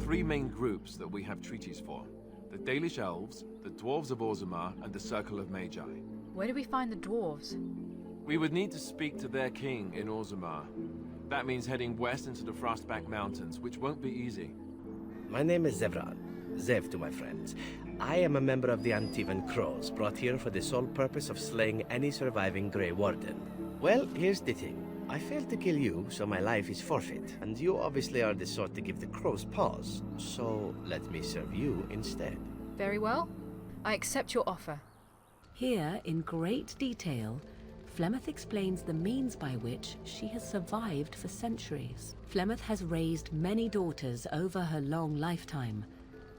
three main groups that we have treaties for. The Dalish Elves, the Dwarves of Orzammar, and the Circle of Magi. Where do we find the dwarves? We would need to speak to their king in Orzammar. That means heading west into the Frostback Mountains, which won't be easy. My name is Zevran. Zev to my friends. I am a member of the Antivan Crows, brought here for the sole purpose of slaying any surviving Grey Warden. Well, here's the thing. I failed to kill you, so my life is forfeit, and you obviously are the sort to give the crows pause, so let me serve you instead. Very well. I accept your offer. Here, in great detail, Flemeth explains the means by which she has survived for centuries. Flemeth has raised many daughters over her long lifetime.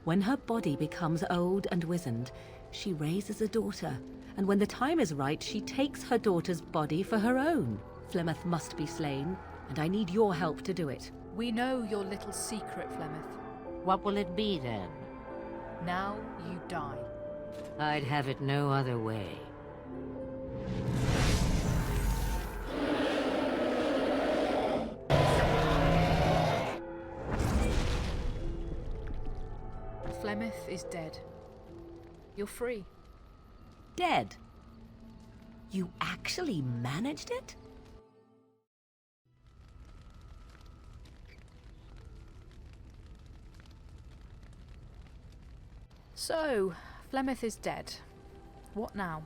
When her body becomes old and wizened, she raises a daughter, and when the time is right, she takes her daughter's body for her own. Flemeth must be slain, and I need your help to do it. We know your little secret, Flemeth. What will it be, then? Now you die. I'd have it no other way. Flemeth is dead. You're free. Dead? You actually managed it? So, Flemeth is dead. What now?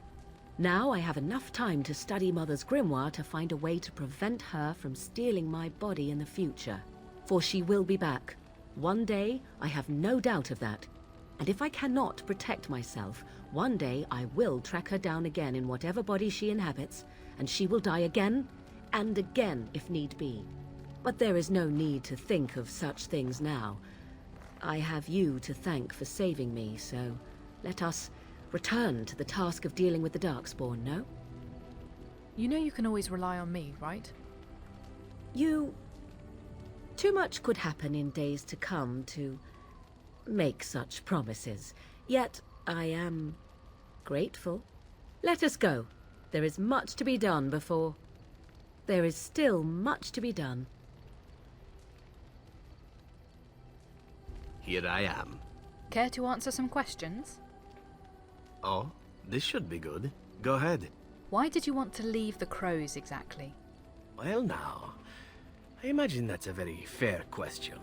Now I have enough time to study Mother's grimoire to find a way to prevent her from stealing my body in the future. For she will be back. One day, I have no doubt of that. And if I cannot protect myself, one day I will track her down again in whatever body she inhabits, and she will die again and again if need be. But there is no need to think of such things now. I have you to thank for saving me, so let us return to the task of dealing with the Darkspawn, no? You know you can always rely on me, right? Too much could happen in days to come to make such promises. Yet I am grateful. Let us go. There is much to be done before... There is still much to be done. Here I am. Care to answer some questions? Oh, this should be good. Go ahead. Why did you want to leave the crows exactly? Well now, I imagine that's a very fair question.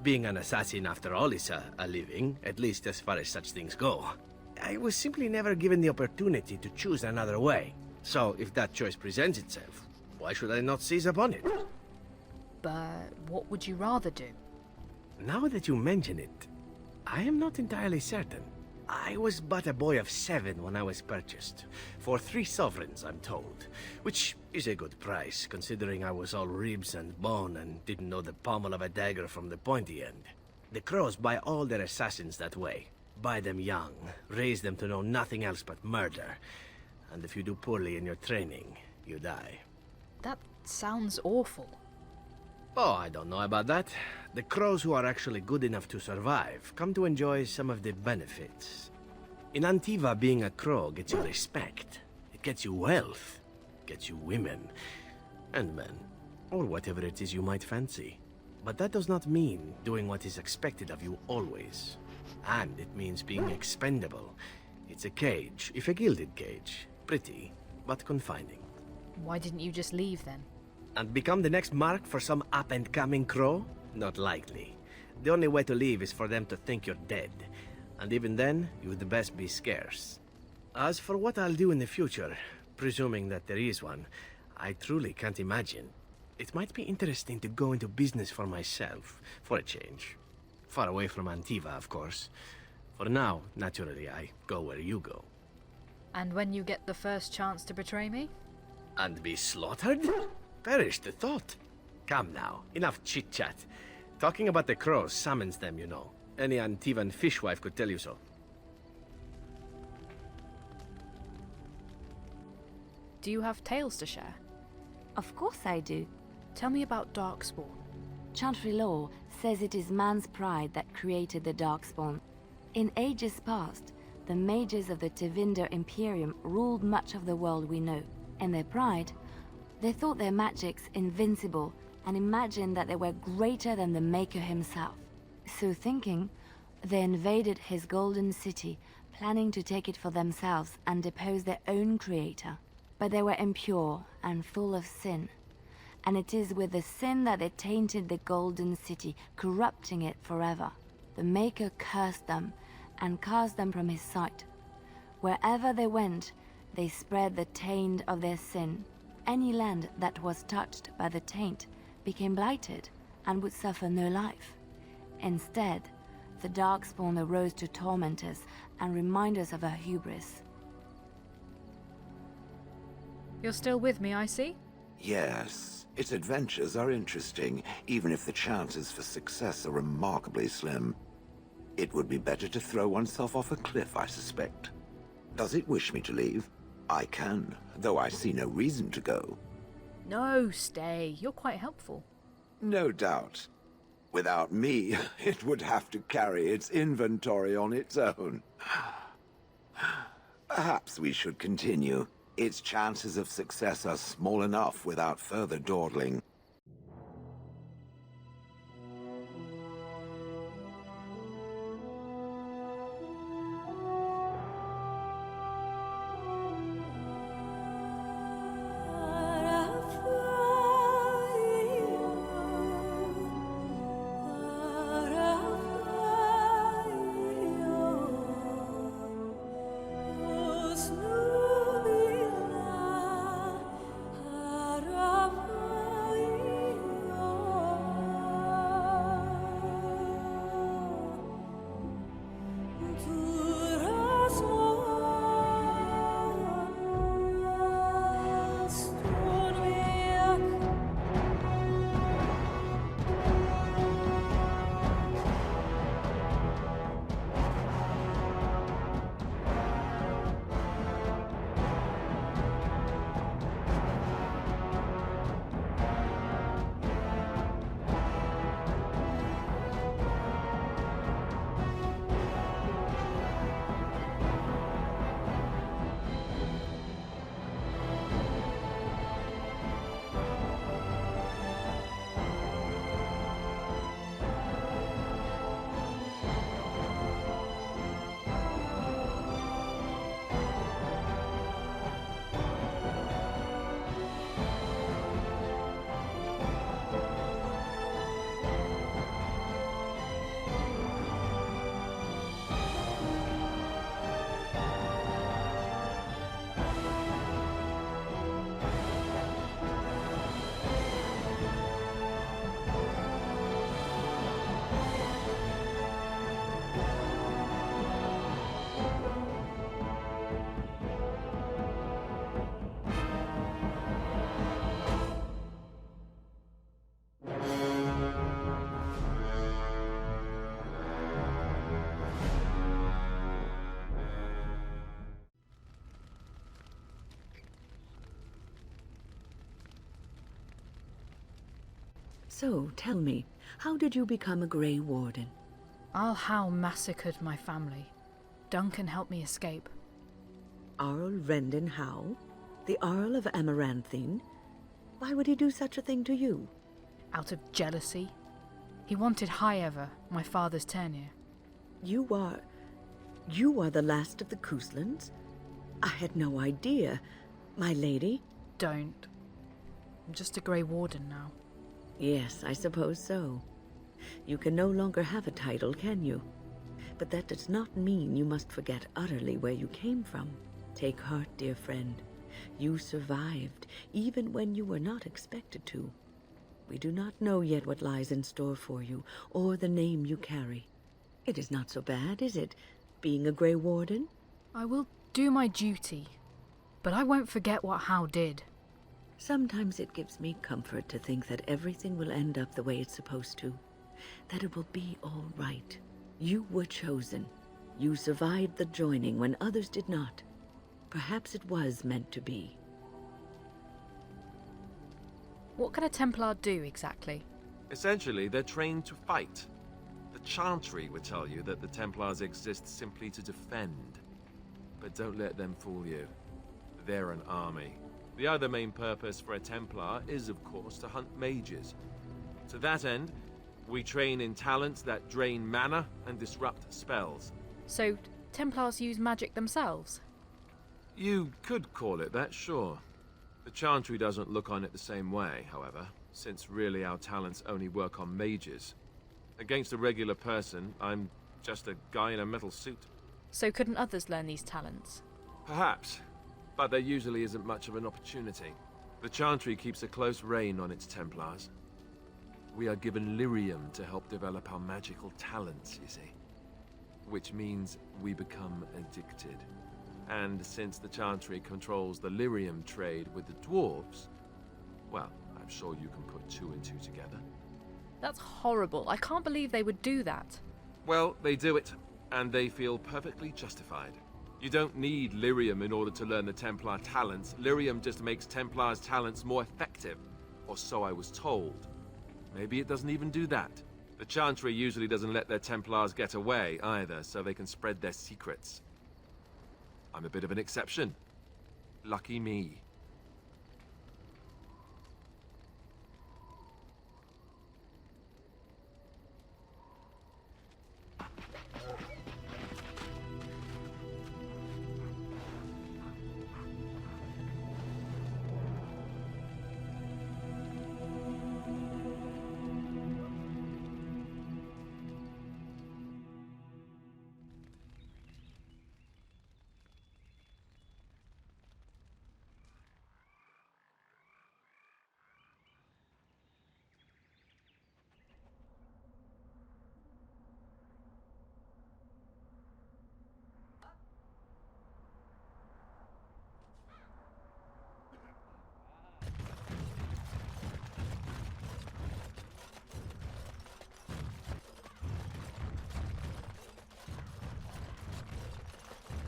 Being an assassin after all is a living, at least as far as such things go. I was simply never given the opportunity to choose another way. So if that choice presents itself, why should I not seize upon it? But what would you rather do? Now that you mention it, I am not entirely certain. I was but a boy of 7 when I was purchased, for 3 sovereigns, I'm told, which is a good price, considering I was all ribs and bone and didn't know the pommel of a dagger from the pointy end. The crows buy all their assassins that way. Buy them young, raise them to know nothing else but murder, and if you do poorly in your training, you die. That sounds awful. Oh, I don't know about that. The crows who are actually good enough to survive come to enjoy some of the benefits. In Antiva, being a crow gets you respect. It gets you wealth. Gets you women. And men. Or whatever it is you might fancy. But that does not mean doing what is expected of you always. And it means being expendable. It's a cage, if a gilded cage. Pretty, but confining. Why didn't you just leave then? And become the next mark for some up-and-coming crow? Not likely. The only way to leave is for them to think you're dead. And even then, you'd best be scarce. As for what I'll do in the future, presuming that there is one, I truly can't imagine. It might be interesting to go into business for myself, for a change. Far away from Antiva, of course. For now, naturally, I go where you go. And when you get the first chance to betray me? And be slaughtered? Perish the thought. Come now, enough chit-chat. Talking about the crows summons them, you know. Any Antivan fishwife could tell you so. Do you have tales to share? Of course I do. Tell me about Darkspawn. Chantry lore says it is man's pride that created the Darkspawn. In ages past, the mages of the Tevinder Imperium ruled much of the world we know. And their pride, they thought their magics invincible and imagined that they were greater than the Maker himself. So thinking, they invaded his golden city, planning to take it for themselves and depose their own creator. But they were impure and full of sin. And it is with the sin that they tainted the golden city, corrupting it forever. The Maker cursed them and cast them from his sight. Wherever they went, they spread the taint of their sin. Any land that was touched by the taint became blighted and would suffer no life. Instead, the Darkspawn arose to torment us and remind us of our hubris. You're still with me, I see? Yes, its adventures are interesting, even if the chances for success are remarkably slim. It would be better to throw oneself off a cliff, I suspect. Does it wish me to leave? I can, though I see no reason to go. No, stay. You're quite helpful. No doubt. Without me, it would have to carry its inventory on its own. Perhaps we should continue. Its chances of success are small enough without further dawdling. So, tell me, how did you become a Grey Warden? Arl Howe massacred my family. Duncan helped me escape. Arl Rendon Howe? The Earl of Amaranthine? Why would he do such a thing to you? Out of jealousy. He wanted Haworth, my father's tenure. You are the last of the Couslands? I had no idea. My lady? Don't. I'm just a Grey Warden now. Yes, I suppose so. You can no longer have a title, can you? But that does not mean you must forget utterly where you came from. Take heart, dear friend. You survived, even when you were not expected to. We do not know yet what lies in store for you, or the name you carry. It is not so bad, is it, being a Grey Warden? I will do my duty, but I won't forget what Howe did. Sometimes it gives me comfort to think that everything will end up the way it's supposed to. That it will be all right. You were chosen. You survived the joining when others did not. Perhaps it was meant to be. What can a Templar do exactly? Essentially, they're trained to fight. The Chantry would tell you that the Templars exist simply to defend. But don't let them fool you. They're an army. The other main purpose for a Templar is, of course, to hunt mages. To that end, We train in talents that drain mana and disrupt spells. So, Templars use magic themselves? You could call it that, sure. The Chantry doesn't look on it the same way, however, since really our talents only work on mages. Against a regular person, I'm just a guy in a metal suit. So couldn't others learn these talents? Perhaps, but there usually isn't much of an opportunity. The Chantry keeps a close rein on its Templars. We are given lyrium to help develop our magical talents, you see. Which means we become addicted. And since the Chantry controls the lyrium trade with the Dwarves, well, I'm sure you can put two and two together. That's horrible. I can't believe they would do that. Well, they do it, and they feel perfectly justified. You don't need lyrium in order to learn the Templar talents. Lyrium just makes Templars' talents more effective, or so I was told. Maybe it doesn't even do that. The Chantry usually doesn't let their Templars get away either, so they can spread their secrets. I'm a bit of an exception. Lucky me.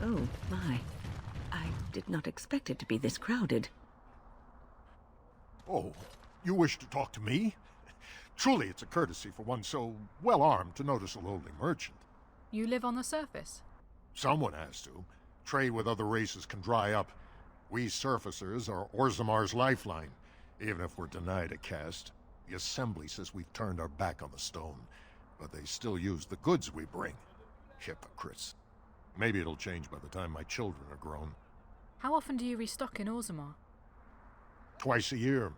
Oh, my. I did not expect it to be this crowded. Oh, you wish to talk to me? Truly, it's a courtesy for one so well-armed to notice a lowly merchant. You live on the surface? Someone has to. Trade with other races can dry up. We surfacers are Orzammar's lifeline. Even if we're denied a caste, the Assembly says we've turned our back on the stone, but they still use the goods we bring. Hypocrites. Maybe it'll change by the time my children are grown. How often do you restock in Orzammar? Twice a year.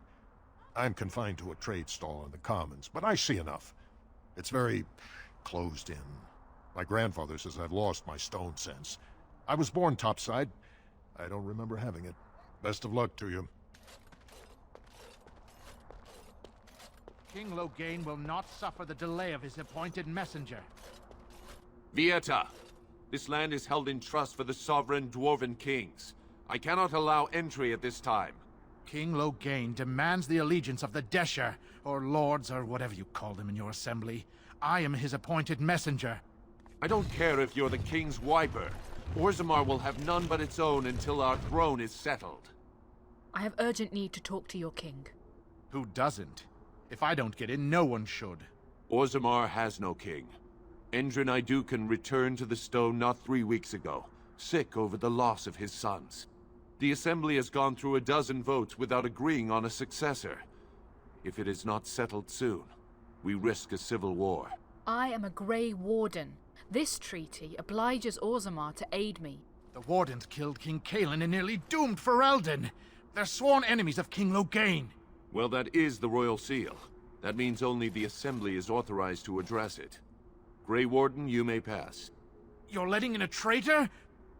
I'm confined to a trade stall in the Commons, but I see enough. It's very closed in. My grandfather says I've lost my stone sense. I was born topside. I don't remember having it. Best of luck to you. King Loghain will not suffer the delay of his appointed messenger. Vieta, this land is held in trust for the sovereign Dwarven kings. I cannot allow entry at this time. King Loghain demands the allegiance of the Desher, or lords, or whatever you call them in your assembly. I am his appointed messenger. I don't care if you're the king's wiper. Orzammar will have none but its own until our throne is settled. I have urgent need to talk to your king. Who doesn't? If I don't get in, no one should. Orzammar has no king. Endrin Idukan returned to the stone not 3 weeks ago, sick over the loss of his sons. The Assembly has gone through a dozen votes without agreeing on a successor. If it is not settled soon, we risk a civil war. I am a Grey Warden. This treaty obliges Orzammar to aid me. The Wardens killed King Caelan and nearly doomed Ferelden. They're sworn enemies of King Loghain. Well, that is the Royal Seal. That means only the Assembly is authorized to address it. Grey Warden, you may pass. You're letting in a traitor?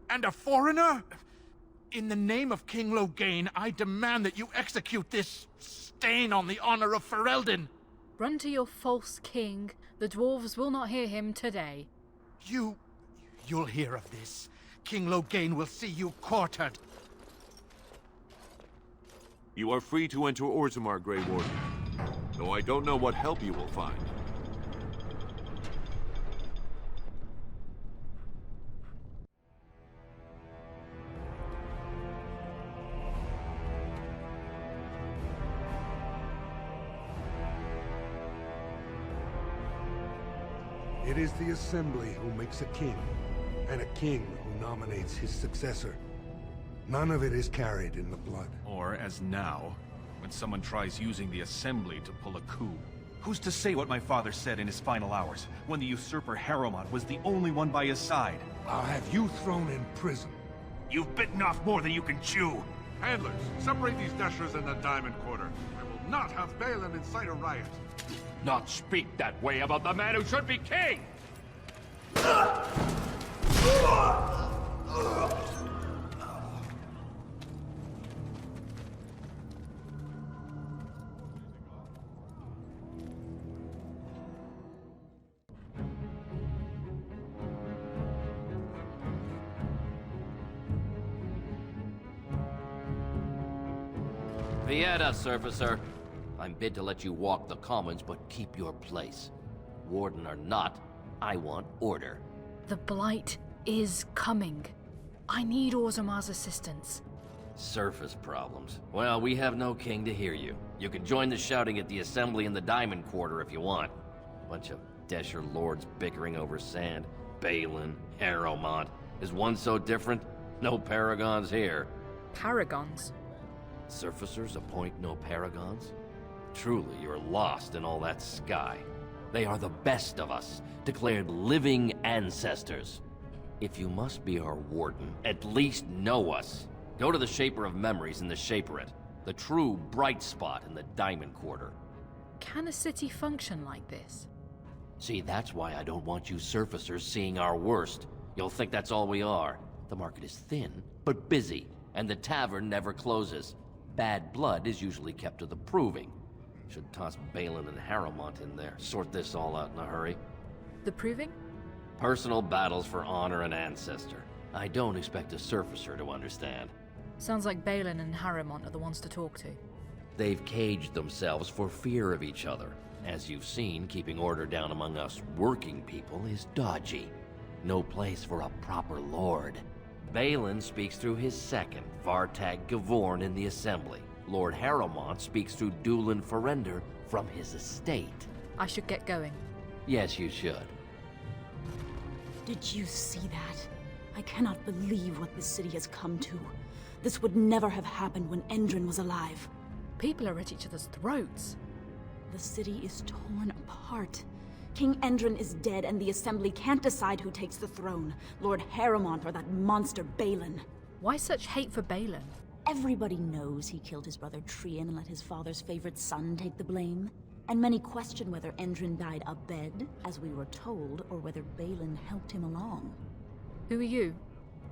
And a foreigner? In the name of King Loghain, I demand that you execute this stain on the honor of Ferelden. Run to your false king. The dwarves will not hear him today. You'll hear of this. King Loghain will see you quartered. You are free to enter Orzammar, Grey Warden. Though I don't know what help you will find. It is the Assembly who makes a king, and a king who nominates his successor. None of it is carried in the blood. Or, as now, when someone tries using the Assembly to pull a coup. Who's to say what my father said in his final hours, when the usurper Harrowmont was the only one by his side? I'll have you thrown in prison. You've bitten off more than you can chew. Handlers, separate these dashers in the Diamond Quarter. I will not have Balin incite a riot. Not speak that way about the man who should be king! Vieta, Surfacer. I'm bid to let you walk the commons, but keep your place. Warden or not, I want order. The Blight is coming. I need Orzammar's assistance. Surface problems. Well, we have no king to hear you. You can join the shouting at the assembly in the Diamond Quarter if you want. Bunch of Desher lords bickering over sand. Balin, Harrowmont. Is one so different? No paragons here. Paragons? Surfacers appoint no paragons? Truly, you're lost in all that sky. They are the best of us, declared living ancestors. If you must be our warden, at least know us. Go to the Shaper of Memories in the Shaperate, the true bright spot in the Diamond Quarter. Can a city function like this? See, that's why I don't want you surfacers seeing our worst. You'll think that's all we are. The market is thin, but busy, and the tavern never closes. Bad blood is usually kept to the proving. Should toss Balin and Harrowmont in there. Sort this all out in a hurry. The proving? Personal battles for honor and ancestor. I don't expect a surfacer to understand. Sounds like Balin and Harrowmont are the ones to talk to. They've caged themselves for fear of each other. As you've seen, keeping order down among us working people is dodgy. No place for a proper lord. Balin speaks through his second, Vartag Gavorn, in the Assembly. Lord Harrowmont speaks through Dulin Ferender from his estate. I should get going. Yes, you should. Did you see that? I cannot believe what this city has come to. This would never have happened when Endrin was alive. People are at each other's throats. The city is torn apart. King Endrin is dead, and the Assembly can't decide who takes the throne, Lord Harrowmont or that monster Balin. Why such hate for Balin? Everybody knows he killed his brother Trian and let his father's favorite son take the blame. And many question whether Endrin died abed, as we were told, or whether Balin helped him along. Who are you?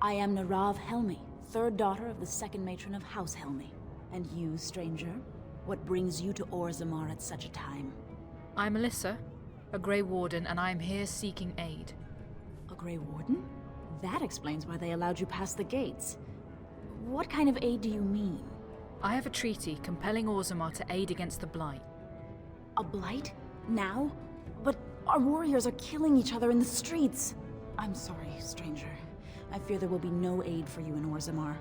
I am Narav Helmi, third daughter of the second matron of House Helmi. And you, stranger? What brings you to Orzammar at such a time? I'm Elissa, a Grey Warden, and I am here seeking aid. A Grey Warden? That explains why they allowed you past the gates. What kind of aid do you mean? I have a treaty compelling Orzammar to aid against the Blight. A blight? Now? But our warriors are killing each other in the streets. I'm sorry, stranger. I fear there will be no aid for you in Orzammar.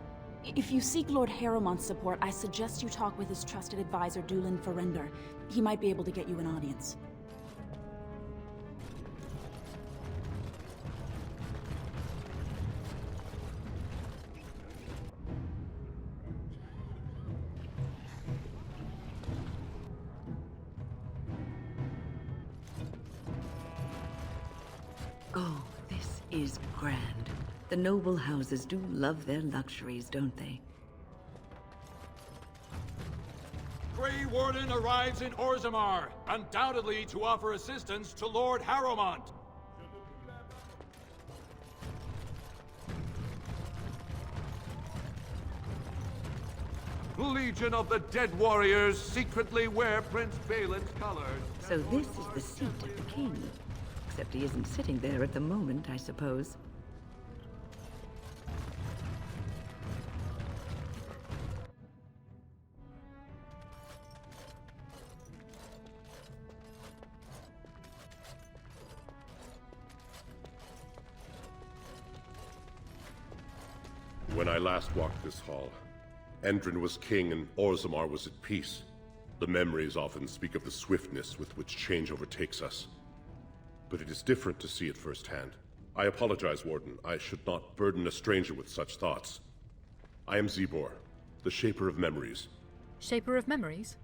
If you seek Lord Harrowmont's support, I suggest you talk with his trusted advisor, Dulin Ferender. He might be able to get you an audience. Oh, this is grand. The noble houses do love their luxuries, don't they? Grey Warden arrives in Orzammar, undoubtedly to offer assistance to Lord Harrowmont. Legion of the Dead Warriors secretly wear Prince Balin's colors. So this is the seat of the king. Except he isn't sitting there at the moment, I suppose. When I last walked this hall, Endrin was king and Orzammar was at peace. The memories often speak of the swiftness with which change overtakes us. But it is different to see it firsthand. I apologize, Warden. I should not burden a stranger with such thoughts. I am Zebor, the Shaper of Memories. Shaper of Memories?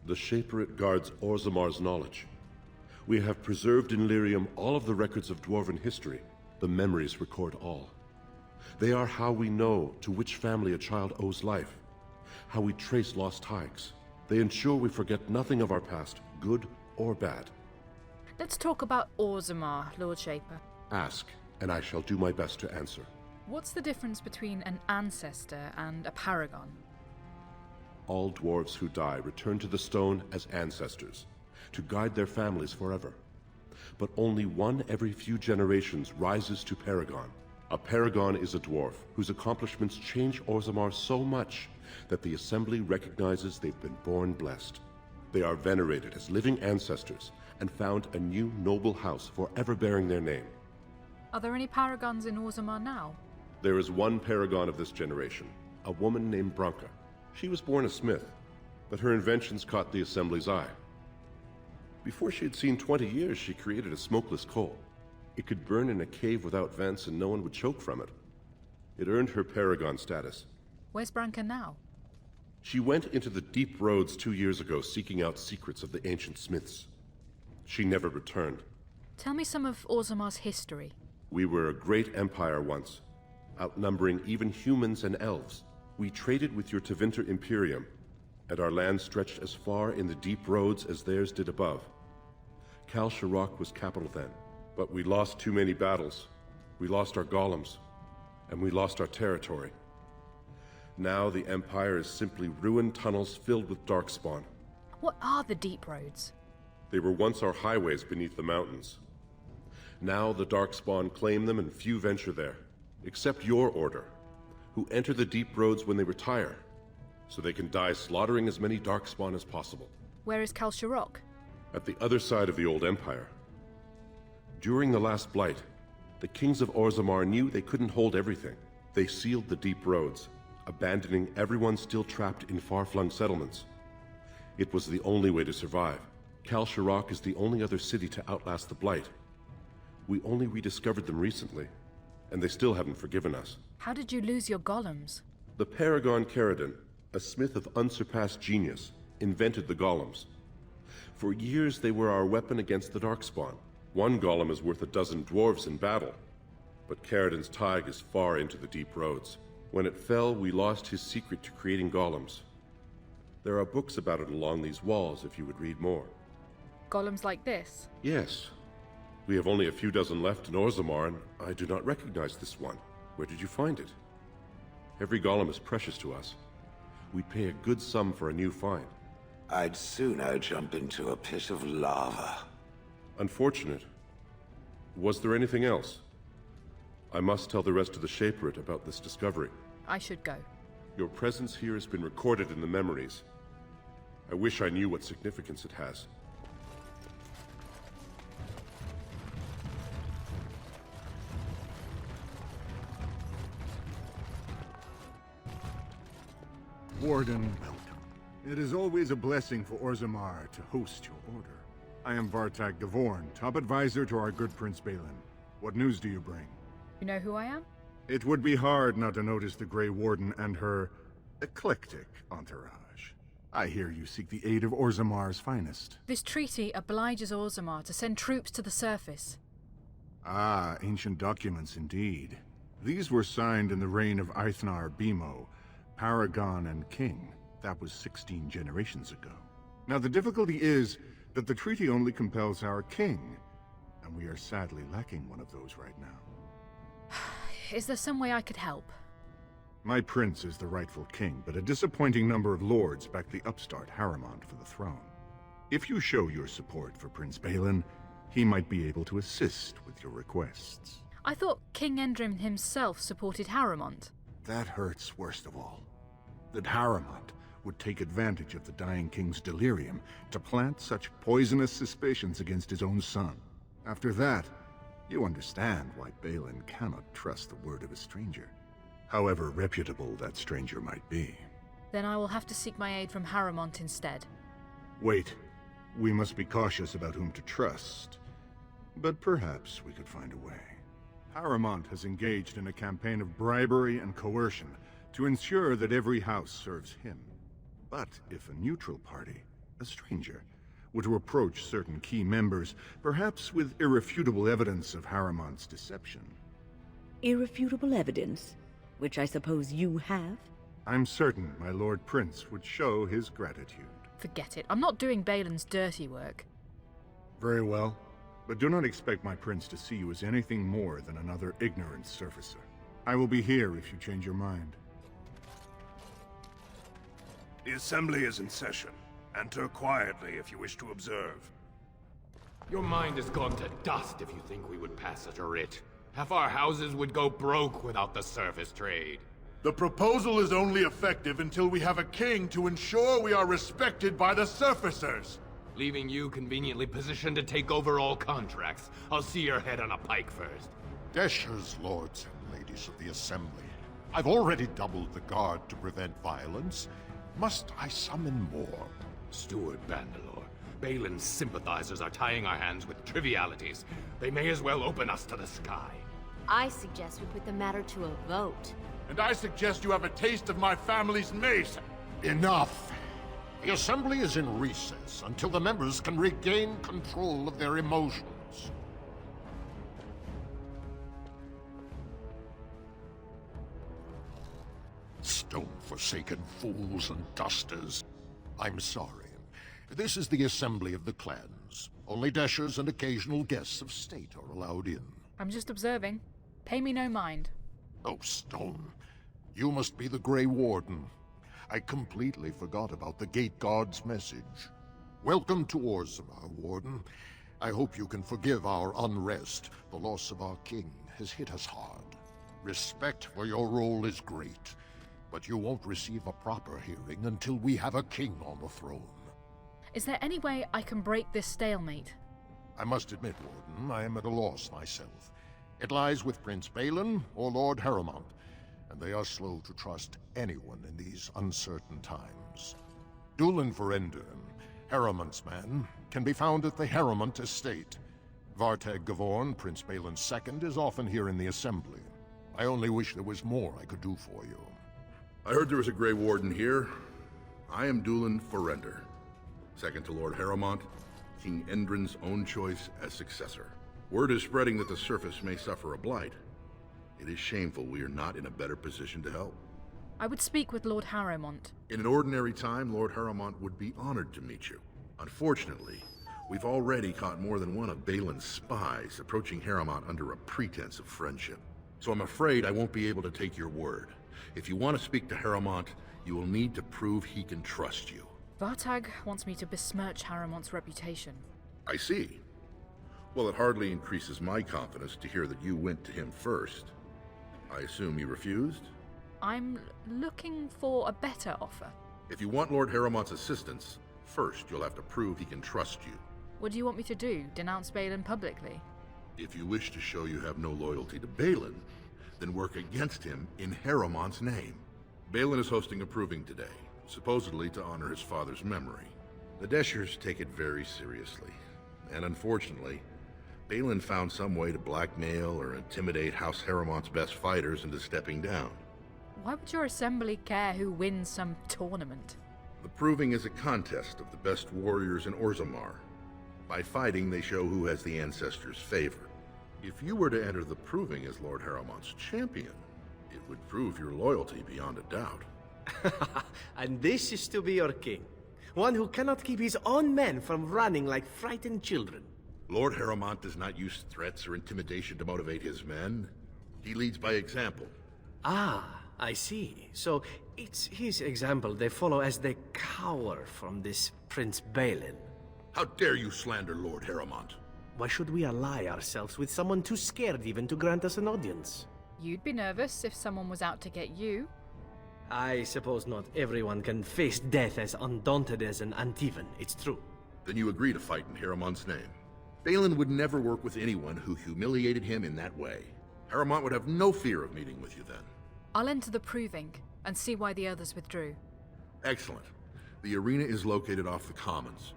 The Shaperate guards Orzammar's knowledge. We have preserved in Lyrium all of the records of Dwarven history. The memories record all. They are how we know to which family a child owes life, how we trace lost ties. They ensure we forget nothing of our past, good or bad. Let's talk about Orzammar, Lord Shaper. Ask, and I shall do my best to answer. What's the difference between an ancestor and a paragon? All dwarves who die return to the stone as ancestors, to guide their families forever. But only one every few generations rises to paragon. A paragon is a dwarf whose accomplishments change Orzammar so much that the Assembly recognizes they've been born blessed. They are venerated as living ancestors and found a new noble house forever bearing their name. Are there any paragons in Orzammar now? There is one paragon of this generation, a woman named Branka. She was born a smith, but her inventions caught the Assembly's eye. Before she had seen 20 years, she created a smokeless coal. It could burn in a cave without vents and no one would choke from it. It earned her paragon status. Where's Branka now? She went into the deep roads 2 years ago seeking out secrets of the ancient smiths. She never returned. Tell me some of Orzammar's history. We were a great empire once, outnumbering even humans and elves. We traded with your Tevinter Imperium, and our land stretched as far in the deep roads as theirs did above. Kal Sharok was capital then, but we lost too many battles. We lost our golems, and we lost our territory. Now the Empire is simply ruined tunnels filled with darkspawn. What are the deep roads? They were once our highways beneath the mountains. Now the darkspawn claim them and few venture there, except your order, who enter the deep roads when they retire, so they can die slaughtering as many darkspawn as possible. Where is Kal Sharok? At the other side of the old empire. During the last blight, the kings of Orzammar knew they couldn't hold everything. They sealed the deep roads, abandoning everyone still trapped in far-flung settlements. It was the only way to survive. Kal Sharok is the only other city to outlast the blight. We only rediscovered them recently, and they still haven't forgiven us. How did you lose your golems? The Paragon Caradon, a smith of unsurpassed genius, invented the golems. For years they were our weapon against the Darkspawn. One golem is worth 12 dwarves in battle, but Caradon's Tig is far into the deep roads. When it fell, we lost his secret to creating golems. There are books about it along these walls if you would read more. Golems like this? Yes. We have only a few dozen left in Orzammar, and I do not recognize this one. Where did you find it? Every golem is precious to us. We'd pay a good sum for a new find. I'd sooner jump into a pit of lava. Unfortunate. Was there anything else? I must tell the rest of the Shaperate about this discovery. I should go. Your presence here has been recorded in the memories. I wish I knew what significance it has. Warden, welcome. It is always a blessing for Orzammar to host your order. I am Vartag Devorn, top advisor to our good Prince Balin. What news do you bring? You know who I am? It would be hard not to notice the Grey Warden and her eclectic entourage. I hear you seek the aid of Orzammar's finest. This treaty obliges Orzammar to send troops to the surface. Ah, ancient documents indeed. These were signed in the reign of Eithnar Bimo, Paragon and King. That was 16 generations ago. Now the difficulty is that the treaty only compels our king, and we are sadly lacking one of those right now. Is there some way I could help? My prince is the rightful king, but a disappointing number of lords back the upstart Haramond for the throne. If you show your support for Prince Balin, he might be able to assist with your requests. I thought King Endrim himself supported Haramond. That hurts worst of all. That Haramond would take advantage of the dying king's delirium to plant such poisonous suspicions against his own son. After that, you understand why Balin cannot trust the word of a stranger, however reputable that stranger might be. Then I will have to seek my aid from Haramond instead. Wait. We must be cautious about whom to trust. But perhaps we could find a way. Haramond has engaged in a campaign of bribery and coercion to ensure that every house serves him. But if a neutral party, a stranger, were to approach certain key members, perhaps with irrefutable evidence of Harriman's deception. Irrefutable evidence? Which I suppose you have? I'm certain my Lord Prince would show his gratitude. Forget it. I'm not doing Balin's dirty work. Very well. But do not expect my prince to see you as anything more than another ignorant surfacer. I will be here if you change your mind. The assembly is in session. Enter quietly if you wish to observe. Your mind has gone to dust if you think we would pass such a writ. Half our houses would go broke without the surface trade. The proposal is only effective until we have a king to ensure we are respected by the surfacers. Leaving you conveniently positioned to take over all contracts. I'll see your head on a pike first. Deshers, lords and ladies of the assembly. I've already doubled the guard to prevent violence. Must I summon more? Steward Bandalore, Balin's sympathizers are tying our hands with trivialities. They may as well open us to the sky. I suggest we put the matter to a vote. And I suggest you have a taste of my family's mace. Enough. The assembly is in recess until the members can regain control of their emotions. Stone-forsaken fools and dusters. I'm sorry. This is the assembly of the clans. Only Deshers and occasional guests of state are allowed in. I'm just observing. Pay me no mind. Oh, Stone. You must be the Grey Warden. I completely forgot about the Gate Guard's message. Welcome to Orzammar, Warden. I hope you can forgive our unrest. The loss of our king has hit us hard. Respect for your role is great, but you won't receive a proper hearing until we have a king on the throne. Is there any way I can break this stalemate? I must admit, Warden, I am at a loss myself. It lies with Prince Balin or Lord Harrowmont, and they are slow to trust anyone in these uncertain times. Dulin Verender, Harrowmont's man, can be found at the Harrowmont estate. Vartag Gavorn, Prince Balin's second, is often here in the assembly. I only wish there was more I could do for you. I heard there was a Grey Warden here. I am Dulin Verender, second to Lord Harrowmont, King Endrin's own choice as successor. Word is spreading that the surface may suffer a blight. It is shameful we are not in a better position to help. I would speak with Lord Harrowmont. In an ordinary time, Lord Harrowmont would be honored to meet you. Unfortunately, we've already caught more than one of Balin's spies approaching Harrowmont under a pretense of friendship. So I'm afraid I won't be able to take your word. If you want to speak to Harrowmont, you will need to prove he can trust you. Vartag wants me to besmirch Harrowmont's reputation. I see. Well, it hardly increases my confidence to hear that you went to him first. I assume you refused? I'm looking for a better offer. If you want Lord Harrowmont's assistance, first you'll have to prove he can trust you. What do you want me to do? Denounce Balin publicly? If you wish to show you have no loyalty to Balin, then work against him in Harrowmont's name. Balin is hosting a proving today, supposedly to honor his father's memory. The Deshers take it very seriously, and unfortunately, Balin found some way to blackmail or intimidate House Harrowmont's best fighters into stepping down. Why would your assembly care who wins some tournament? The proving is a contest of the best warriors in Orzammar. By fighting, they show who has the ancestors' favor. If you were to enter the proving as Lord Harrowmont's champion, it would prove your loyalty beyond a doubt. And this is to be your king. One who cannot keep his own men from running like frightened children. Lord Harrowmont does not use threats or intimidation to motivate his men. He leads by example. Ah, I see. So it's his example they follow as they cower from this Prince Balin. How dare you slander Lord Harrowmont? Why should we ally ourselves with someone too scared even to grant us an audience? You'd be nervous if someone was out to get you. I suppose not everyone can face death as undaunted as an Antivan, it's true. Then you agree to fight in Harrowmont's name. Balin would never work with anyone who humiliated him in that way. Harrowmont would have no fear of meeting with you then. I'll enter the proving and see why the others withdrew. Excellent. The arena is located off the Commons.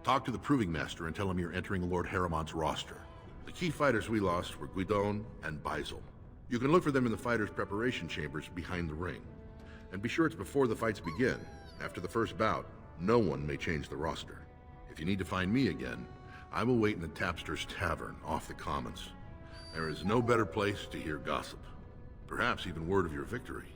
Talk to the Proving Master and tell him you're entering Lord Harrowmont's roster. The key fighters we lost were Guidon and Baisel. You can look for them in the fighters' preparation chambers behind the ring. And be sure it's before the fights begin. After the first bout, No one may change the roster. If you need to find me again, I will wait in the Tapster's Tavern off the Commons. There is no better place to hear gossip. Perhaps even word of your victory.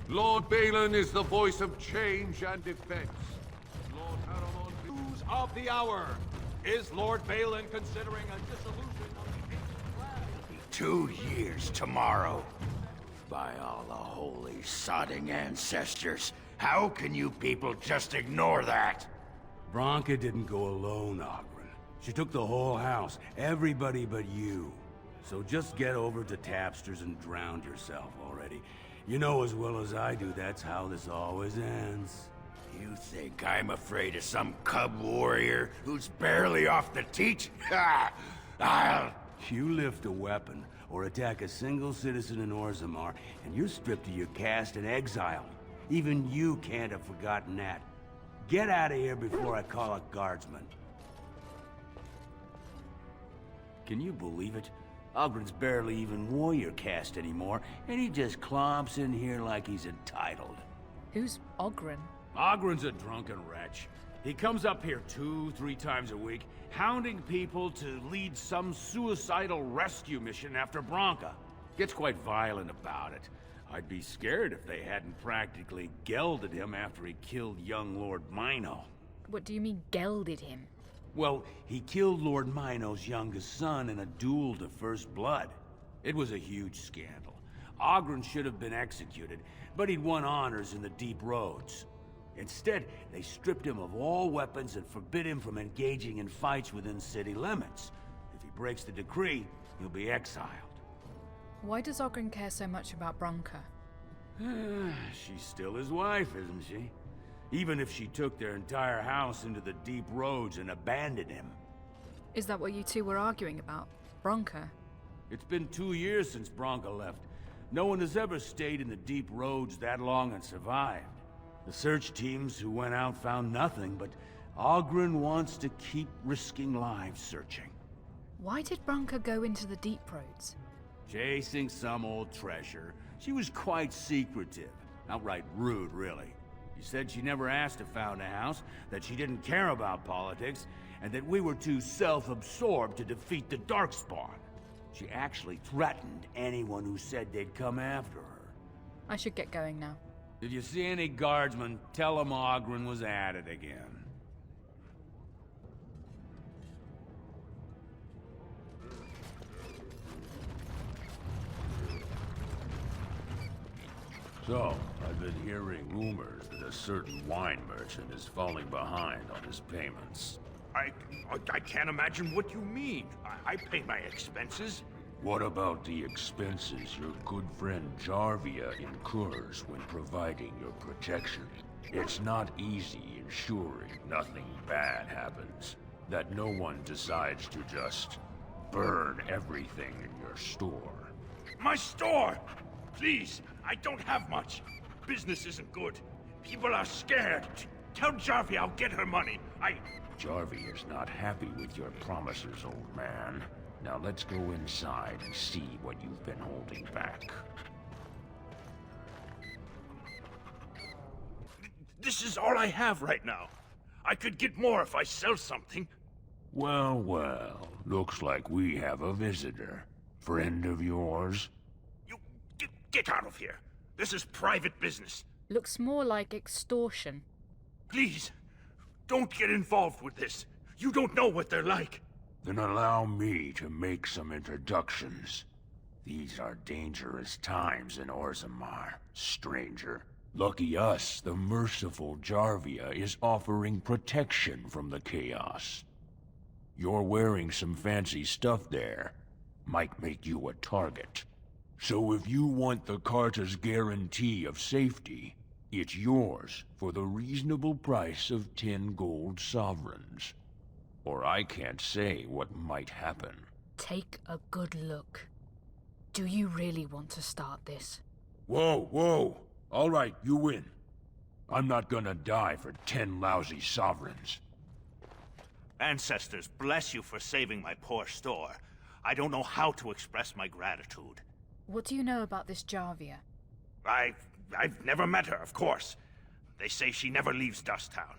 Lord Balin is the voice of change and defense. Lord Haramon... News of the hour. Is Lord Balin considering a dissolution of the ancient clan? 2 years tomorrow. By all the holy sodding ancestors, how can you people just ignore that? Branka didn't go alone, Oghren. She took the whole house, everybody but you. So just get over to Tapster's and drown yourself already. You know as well as I do that's how this always ends. You think I'm afraid of some cub warrior who's barely off the teat? Ha! I'll... You lift a weapon or attack a single citizen in Orzammar, and you're stripped of your caste and exiled. Even you can't have forgotten that. Get out of here before I call a guardsman. Can you believe it? Ogren's barely even warrior caste anymore, and he just clomps in here like he's entitled. Who's Ogren? Ogren's a drunken wretch. He comes up here 2-3 times a week, hounding people to lead some suicidal rescue mission after Branka. Gets quite violent about it. I'd be scared if they hadn't practically gelded him after he killed young Lord Mino. What do you mean, gelded him? Well, he killed Lord Mino's youngest son in a duel to first blood. It was a huge scandal. Ogren should have been executed, but he'd won honors in the deep roads. Instead, they stripped him of all weapons and forbid him from engaging in fights within city limits. If he breaks the decree, he'll be exiled. Why does Ogren care so much about Branka? She's still his wife, isn't she? Even if she took their entire house into the deep roads and abandoned him. Is that what you two were arguing about? Branka? It's been 2 years since Branka left. No one has ever stayed in the deep roads that long and survived. The search teams who went out found nothing, but Ogren wants to keep risking lives searching. Why did Branka go into the deep roads? Chasing some old treasure. She was quite secretive. Outright rude, really. She said she never asked to found a house, that she didn't care about politics, and that we were too self-absorbed to defeat the Darkspawn. She actually threatened anyone who said they'd come after her. I should get going now. If you see any guardsmen, tell them Ogren was at it again. So, I've been hearing rumors that a certain wine merchant is falling behind on his payments. I can't imagine what you mean. I pay my expenses. What about the expenses your good friend Jarvia incurs when providing your protection? It's not easy ensuring nothing bad happens, that no one decides to just burn everything in your store. My store! Please, I don't have much. Business isn't good. People are scared. Tell Jarvia I'll get her money. Jarvia is not happy with your promises, old man. Now let's go inside and see what you've been holding back. This is all I have right now. I could get more if I sell something. Well, well. Looks like we have a visitor. Friend of yours? Get out of here. This is private business. Looks more like extortion. Please, don't get involved with this. You don't know what they're like. Then allow me to make some introductions. These are dangerous times in Orzammar, stranger. Lucky us, the merciful Jarvia is offering protection from the chaos. You're wearing some fancy stuff there. Might make you a target. So if you want the Carta's guarantee of safety, it's yours for the reasonable price of 10 gold sovereigns. Or I can't say what might happen. Take a good look. Do you really want to start this? Whoa, whoa! All right, you win. I'm not gonna die for 10 lousy sovereigns. Ancestors, bless you for saving my poor store. I don't know how to express my gratitude. What do you know about this Jarvia? I've never met her, of course. They say she never leaves Dusttown.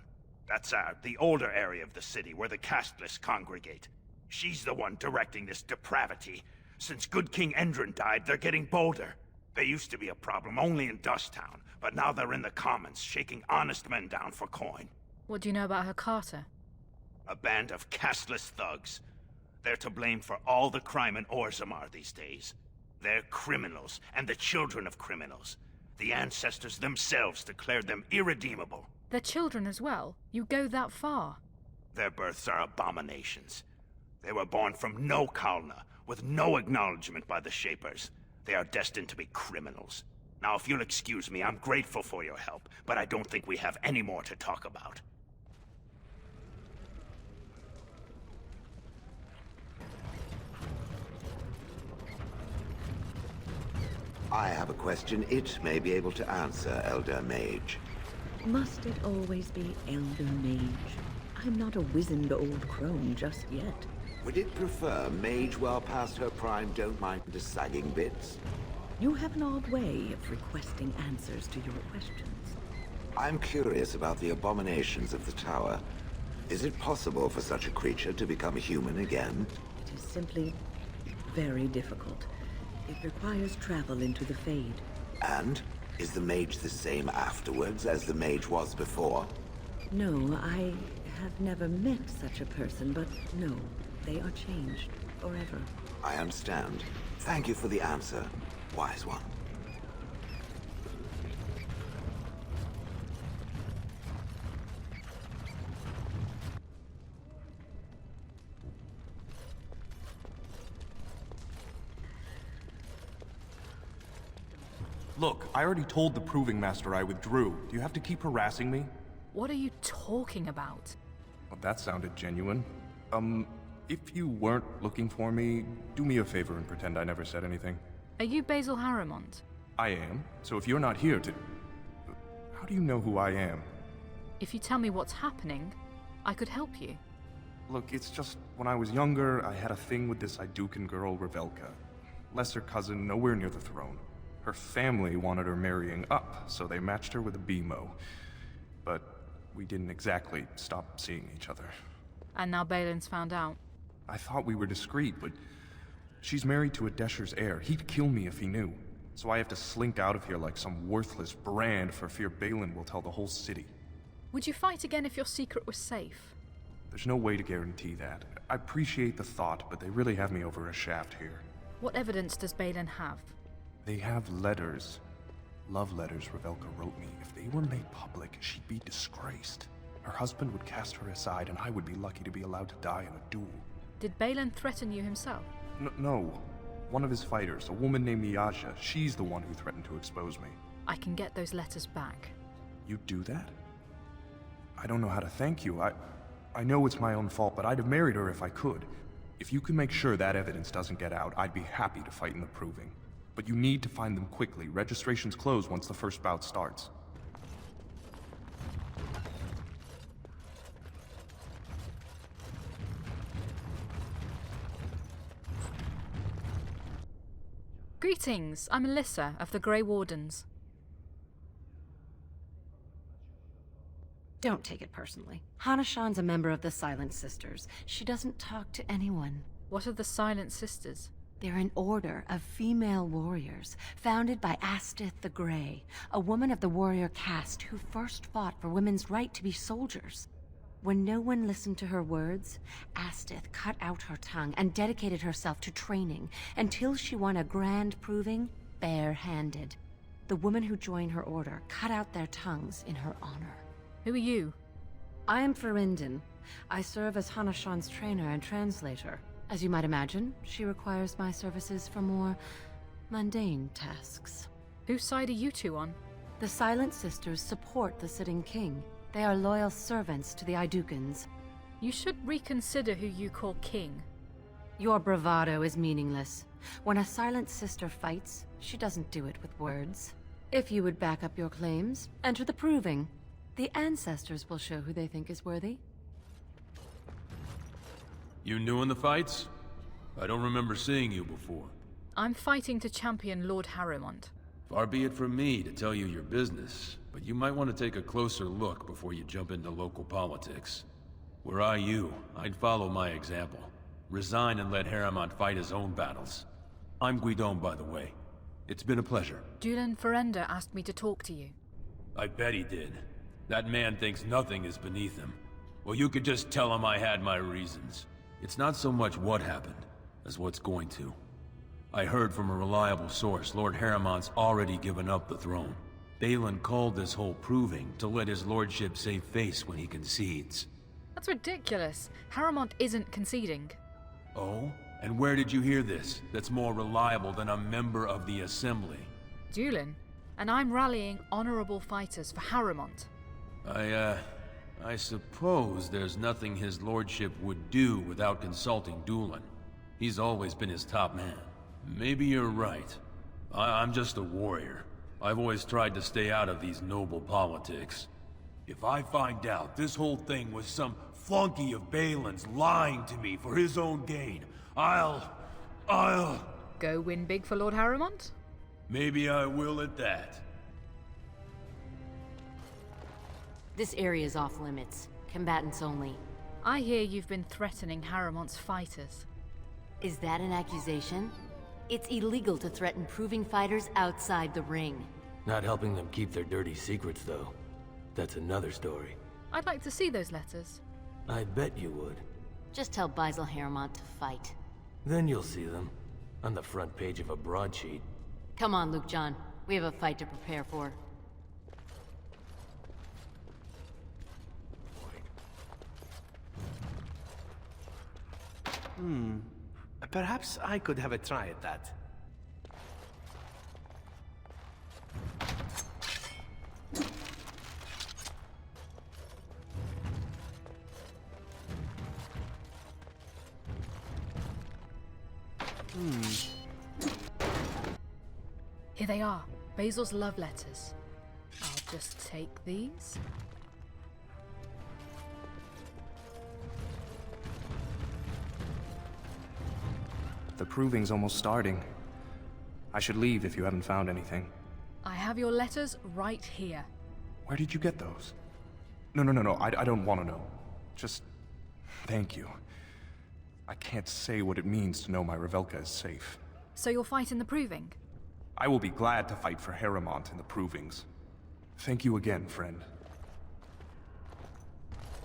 That's, the older area of the city where the casteless congregate. She's the one directing this depravity. Since good King Endrin died, they're getting bolder. They used to be a problem only in Dusttown, but now they're in the commons, shaking honest men down for coin. What do you know about her carter? A band of casteless thugs. They're to blame for all the crime in Orzammar these days. They're criminals, and the children of criminals. The ancestors themselves declared them irredeemable. They're children as well? You go that far? Their births are abominations. They were born from no Kalna, with no acknowledgement by the Shapers. They are destined to be criminals. Now, if you'll excuse me, I'm grateful for your help, but I don't think we have any more to talk about. I have a question it may be able to answer, Elder Mage. Must it always be Elder Mage? I'm not a wizened old crone just yet. Would it prefer mage well past her prime don't mind the sagging bits? You have an odd way of requesting answers to your questions. I'm curious about the abominations of the tower. Is it possible for such a creature to become human again? It is simply very difficult. It requires travel into the Fade. And? Is the mage the same afterwards as the mage was before? No, I have never met such a person, but no, they are changed forever. I understand. Thank you for the answer, wise one. Look, I already told the Proving Master I withdrew. Do you have to keep harassing me? What are you talking about? Well, that sounded genuine. If you weren't looking for me, do me a favor and pretend I never said anything. Are you Basil Harrimont? I am. So if you're not here to... How do you know who I am? If you tell me what's happening, I could help you. Look, it's just, when I was younger, I had a thing with this Idukan girl, Revelka. Lesser cousin, nowhere near the throne. Her family wanted her marrying up, so they matched her with a BMO. But we didn't exactly stop seeing each other. And now Balin's found out. I thought we were discreet, but she's married to a Desher's heir. He'd kill me if he knew. So I have to slink out of here like some worthless brand for fear Balin will tell the whole city. Would you fight again if your secret was safe? There's no way to guarantee that. I appreciate the thought, but they really have me over a shaft here. What evidence does Balin have? They have letters. Love letters Revelka wrote me. If they were made public, she'd be disgraced. Her husband would cast her aside, and I would be lucky to be allowed to die in a duel. Did Balin threaten you himself? No. One of his fighters, a woman named Miaja, she's the one who threatened to expose me. I can get those letters back. You'd do that? I don't know how to thank you. I know it's my own fault, but I'd have married her if I could. If you can make sure that evidence doesn't get out, I'd be happy to fight in the Proving. But you need to find them quickly. Registrations close once the first bout starts. Greetings, I'm Elissa of the Grey Wardens. Don't take it personally. Hanashan's a member of the Silent Sisters. She doesn't talk to anyone. What are the Silent Sisters? They're an order of female warriors, founded by Astith the Grey, a woman of the warrior caste who first fought for women's right to be soldiers. When no one listened to her words, Astith cut out her tongue and dedicated herself to training until she won a grand proving bare-handed. The women who joined her order cut out their tongues in her honor. Who are you? I am Ferindin. I serve as Hanashan's trainer and translator. As you might imagine, she requires my services for more mundane tasks. Whose side are you two on? The Silent Sisters support the sitting king. They are loyal servants to the Idukans. You should reconsider who you call king. Your bravado is meaningless. When a Silent Sister fights, she doesn't do it with words. If you would back up your claims, enter the Proving. The ancestors will show who they think is worthy. You new in the fights? I don't remember seeing you before. I'm fighting to champion Lord Haworth. Far be it from me to tell you your business, but you might want to take a closer look before you jump into local politics. Were I you, I'd follow my example. Resign and let Haworth fight his own battles. I'm Guidon, by the way. It's been a pleasure. Julian Ferenda asked me to talk to you. I bet he did. That man thinks nothing is beneath him. Well, you could just tell him I had my reasons. It's not so much what happened, as what's going to. I heard from a reliable source Lord Haworth's already given up the throne. Balin called this whole proving to let his lordship save face when he concedes. That's ridiculous. Haworth isn't conceding. Oh? And where did you hear this that's more reliable than a member of the Assembly? Julian, and I'm rallying honorable fighters for Haworth. I suppose there's nothing his lordship would do without consulting Dulin. He's always been his top man. Maybe you're right. I'm just a warrior. I've always tried to stay out of these noble politics. If I find out this whole thing was some flunky of Balin's lying to me for his own gain, I'll... Go win big for Lord Haworth? Maybe I will at that. This area is off limits. Combatants only. I hear you've been threatening Haworth's fighters. Is that an accusation? It's illegal to threaten proving fighters outside the ring. Not helping them keep their dirty secrets, though. That's another story. I'd like to see those letters. I bet you would. Just tell Basil Haworth to fight. Then you'll see them. On the front page of a broadsheet. Come on, Luke John. We have a fight to prepare for. Perhaps I could have a try at that. Here they are. Basil's love letters. I'll just take these. The proving's almost starting. I should leave if you haven't found anything. I have your letters right here. Where did you get those? No, I don't want to know. Just... thank you. I can't say what it means to know my Revelka is safe. So you'll fight in the proving? I will be glad to fight for Haworth in the provings. Thank you again, friend.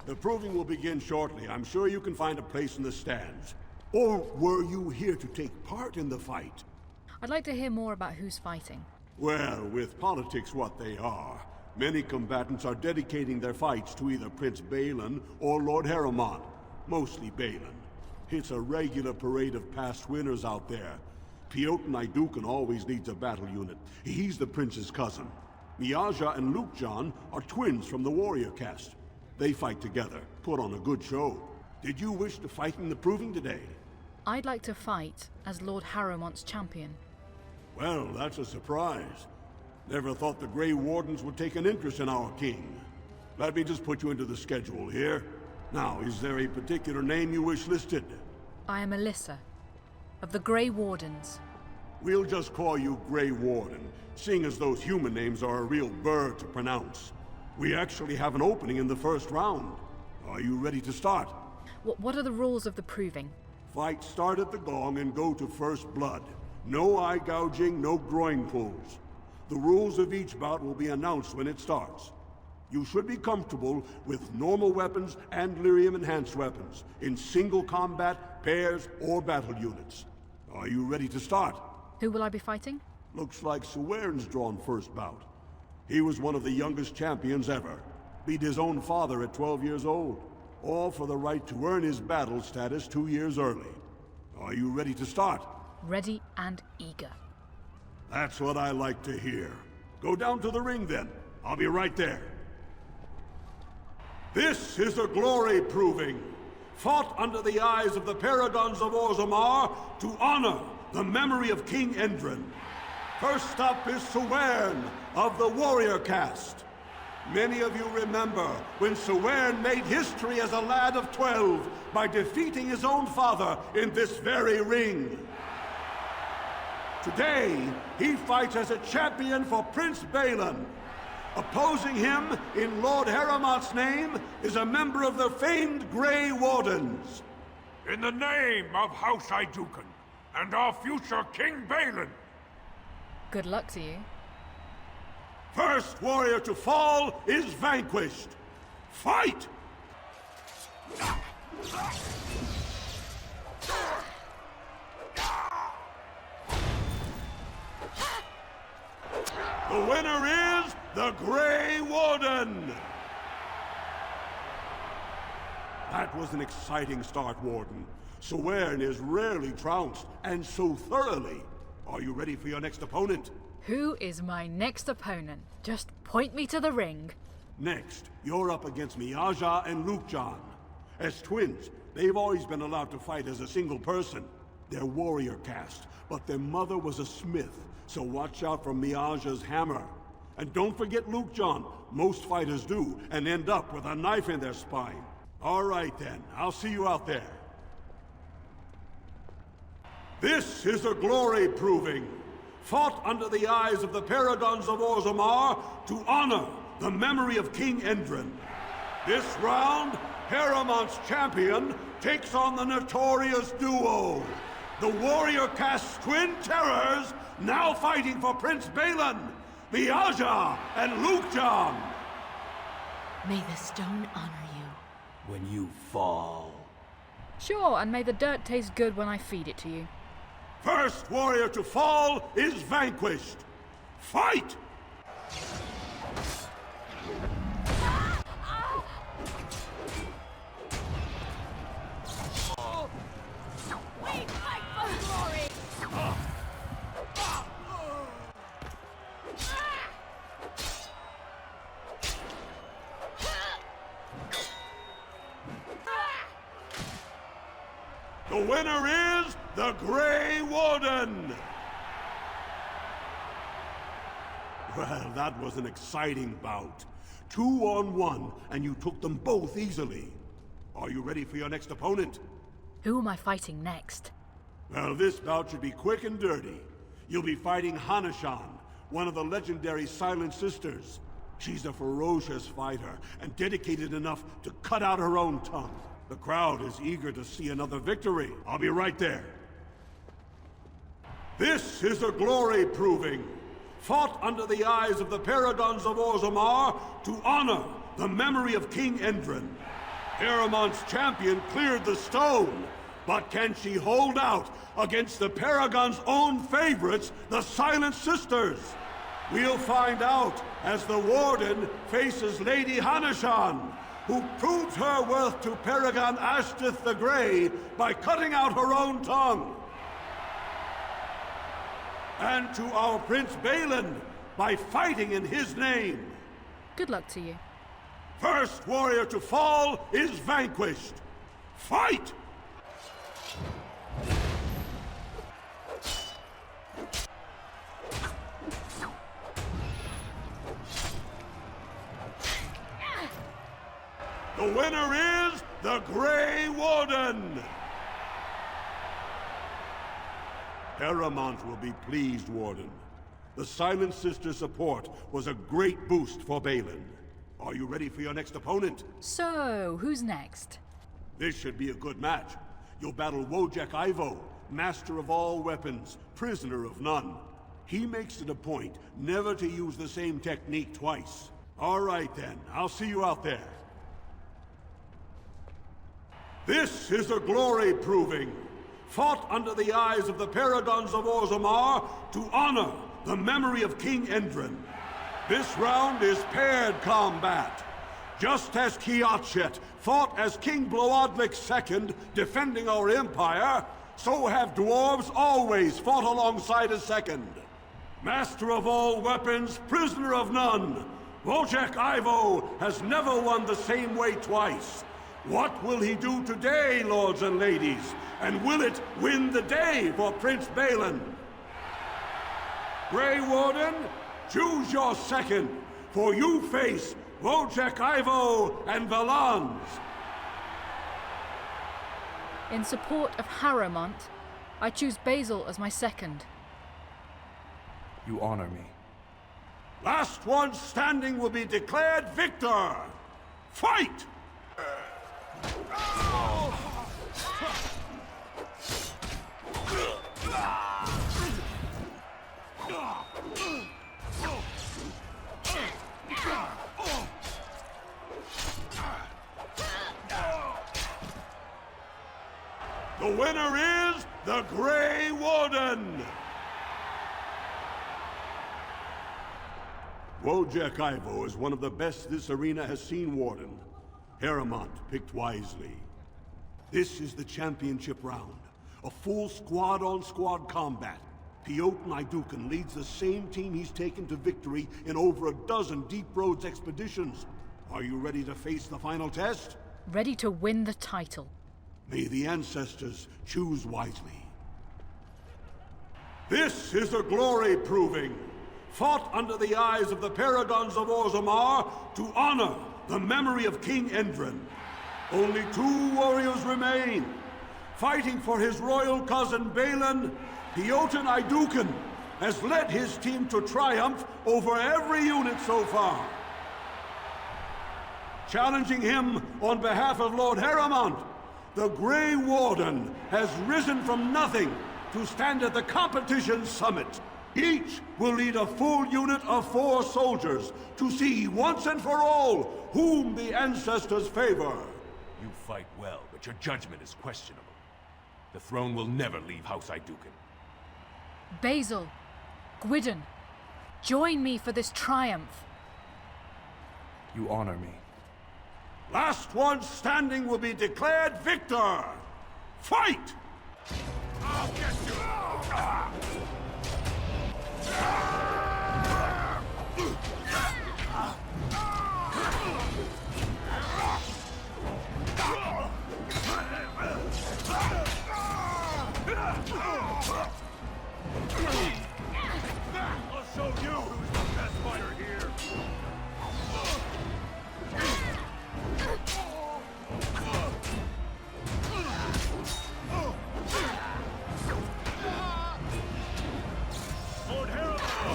The proving will begin shortly. I'm sure you can find a place in the stands. Or were you here to take part in the fight? I'd like to hear more about who's fighting. Well, with politics what they are, many combatants are dedicating their fights to either Prince Balin or Lord Haworth. Mostly Balin. It's a regular parade of past winners out there. Piotr Naidukan always leads a battle unit. He's the prince's cousin. Miaja and Lukejan are twins from the warrior caste. They fight together, put on a good show. Did you wish to fight in the proving today? I'd like to fight as Lord Haworth's champion. Well, that's a surprise. Never thought the Grey Wardens would take an interest in our king. Let me just put you into the schedule here. Now, is there a particular name you wish listed? I am Elissa, of the Grey Wardens. We'll just call you Grey Warden, seeing as those human names are a real burr to pronounce. We actually have an opening in the first round. Are you ready to start? What are the rules of the proving? Fight start at the gong and go to first blood. No eye gouging, no groin pulls. The rules of each bout will be announced when it starts. You should be comfortable with normal weapons and lyrium enhanced weapons, in single combat, pairs, or battle units. Are you ready to start? Who will I be fighting? Looks like Suern's drawn first bout. He was one of the youngest champions ever. Beat his own father at 12 years old. All for the right to earn his battle status 2 years early. Are you ready to start? Ready and eager. That's what I like to hear. Go down to the ring then. I'll be right there. This is a glory proving, fought under the eyes of the paragons of Orzammar to honor the memory of King Endrin. First up is Suern of the warrior caste. Many of you remember when Suern made history as a lad of 12 by defeating his own father in this very ring. Today, he fights as a champion for Prince Balin. Opposing him, in Lord Harrowmont's name, is a member of the famed Grey Wardens. In the name of House Iduken and our future King Balin. Good luck to you. First warrior to fall is vanquished. Fight! The winner is the Grey Warden! That was an exciting start, Warden. Suern is rarely trounced, and so thoroughly. Are you ready for your next opponent? Who is my next opponent? Just point me to the ring. Next, you're up against Miaja and Lukjan. As twins, they've always been allowed to fight as a single person. They're warrior caste, but their mother was a smith, so watch out for Miaja's hammer. And don't forget Lukjan. Most fighters do, and end up with a knife in their spine. All right then, I'll see you out there. This is a glory proving, fought under the eyes of the paragons of Orzammar to honor the memory of King Endrin. This round, Harrowmont's champion takes on the notorious duo, the warrior caste twin terrors, now fighting for Prince Balin, Miaja and Lukjan. May the stone honor you. When you fall. Sure, and may the dirt taste good when I feed it to you. First warrior to fall is vanquished. Fight! We fight for glory! The winner is the Grey Warden! Well, that was an exciting bout. 2-on-1, and you took them both easily. Are you ready for your next opponent? Who am I fighting next? Well, this bout should be quick and dirty. You'll be fighting Hanashan, one of the legendary Silent Sisters. She's a ferocious fighter, and dedicated enough to cut out her own tongue. The crowd is eager to see another victory. I'll be right there. This is a glory proving, fought under the eyes of the paragons of Orzammar to honor the memory of King Endrin. Harrowmont's champion cleared the stone, but can she hold out against the paragon's own favorites, the Silent Sisters? We'll find out as the Warden faces Lady Hanashan, who proved her worth to Paragon Ashtith the Grey by cutting out her own tongue. And to our Prince Balin by fighting in his name. Good luck to you. First warrior to fall is vanquished. Fight! The winner is the Grey Warden! Harrowmont will be pleased, Warden. The Silent Sister support was a great boost for Balin. Are you ready for your next opponent? So, who's next? This should be a good match. You'll battle Wojek Ivo, master of all weapons, prisoner of none. He makes it a point never to use the same technique twice. All right then, I'll see you out there. This is a glory proving, fought under the eyes of the paragons of Orzammar to honor the memory of King Endrin. This round is paired combat. Just as Kiatchet fought as King Bloodlik II defending our empire, so have dwarves always fought alongside a second. Master of all weapons, prisoner of none, Wojek Ivo has never won the same way twice. What will he do today, lords and ladies? And will it win the day for Prince Balin? Grey Warden, choose your second, for you face Wojek Ivo and Valans. In support of Harrowmont, I choose Basil as my second. You honor me. Last one standing will be declared victor! Fight! The winner is the Grey Warden! Wojek Ivo is one of the best this arena has seen, Warden. Harrowmont picked wisely. This is the championship round. A full squad-on-squad combat. Piotr Naidukan leads the same team he's taken to victory in over a dozen Deep Roads expeditions. Are you ready to face the final test? Ready to win the title. May the ancestors choose wisely. This is a glory proving, fought under the eyes of the Paragons of Orzammar to honor the memory of King Endrin. Only 2 warriors remain. Fighting for his royal cousin Balin, Piotr Naidukan has led his team to triumph over every unit so far. Challenging him on behalf of Lord Harrowmont, the Grey Warden has risen from nothing to stand at the competition's summit. Each will lead a full unit of 4 soldiers to see once and for all whom the ancestors favor. You fight well, but your judgment is questionable. The throne will never leave House Idukan. Basil, Gwydon, join me for this triumph. You honor me. Last one standing will be declared victor! Fight! I'll get you! I'll show you who's the best fighter here! Lord Harrowmont!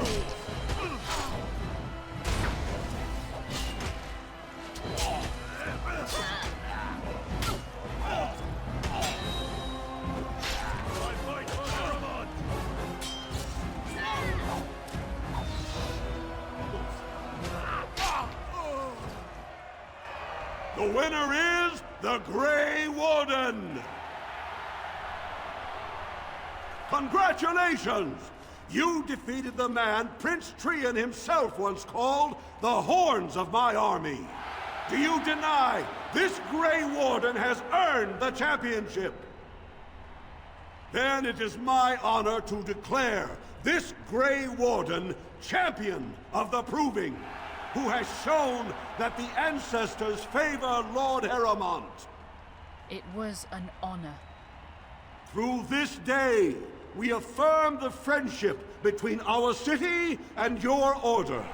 The winner is the Grey Warden! Congratulations! You defeated the man Prince Trian himself once called the Horns of my army. Do you deny this Grey Warden has earned the championship? Then it is my honor to declare this Grey Warden champion of the Proving, who has shown that the ancestors favor Lord Harrowmont. It was an honor. Through this day, we affirm the friendship between our city and your order.